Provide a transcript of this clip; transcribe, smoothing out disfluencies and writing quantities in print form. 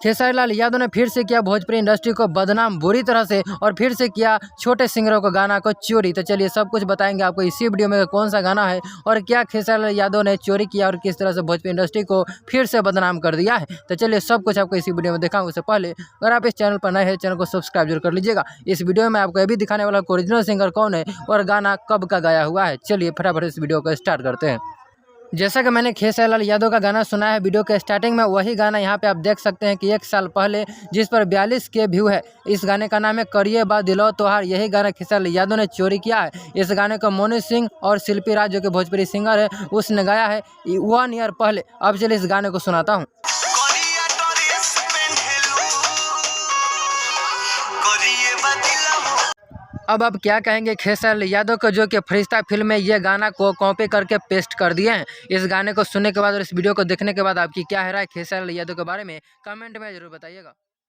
खेसारी लाल यादव ने फिर से किया भोजपुरी इंडस्ट्री को बदनाम बुरी तरह से और फिर से किया छोटे सिंगरों को गाना को चोरी। तो चलिए सब कुछ बताएंगे आपको इसी वीडियो में कौन सा गाना है और क्या खेसारी लाल यादव ने चोरी किया और किस तरह से भोजपुरी इंडस्ट्री को फिर से बदनाम कर दिया है। तो चलिए सब कुछ आपको इसी वीडियो में दिखाऊंगा। उससे पहले अगर आप इस चैनल पर नए हैं चैनल को सब्सक्राइब जरूर कर लीजिएगा। इस वीडियो में आपको ये भी दिखाने वाला ओरिजिनल सिंगर कौन है और गाना कब का गाया हुआ है। चलिए फटाफट इस वीडियो को स्टार्ट करते हैं। जैसा कि मैंने खेसारी लाल यादव का गाना सुना है वीडियो के स्टार्टिंग में, वही गाना यहाँ पे आप देख सकते हैं कि 1 साल पहले जिस पर 42 के व्यू है। इस गाने का नाम है करिए बा दिलो तोहार। यही गाना खेसारी लाल यादव ने चोरी किया है। इस गाने को मोनू सिंह और शिल्पी राज जो कि भोजपुरी सिंगर है उसने गाया है 1 ईयर पहले। अब चलिए इस गाने को सुनाता हूँ। अब आप क्या कहेंगे खेसारी लाल यादव को जो कि फरिश्ता फिल्म में ये गाना को कॉपी करके पेस्ट कर दिए हैं। इस गाने को सुनने के बाद और इस वीडियो को देखने के बाद आपकी क्या है राय खेसारी लाल यादव के बारे में कमेंट में जरूर बताइएगा।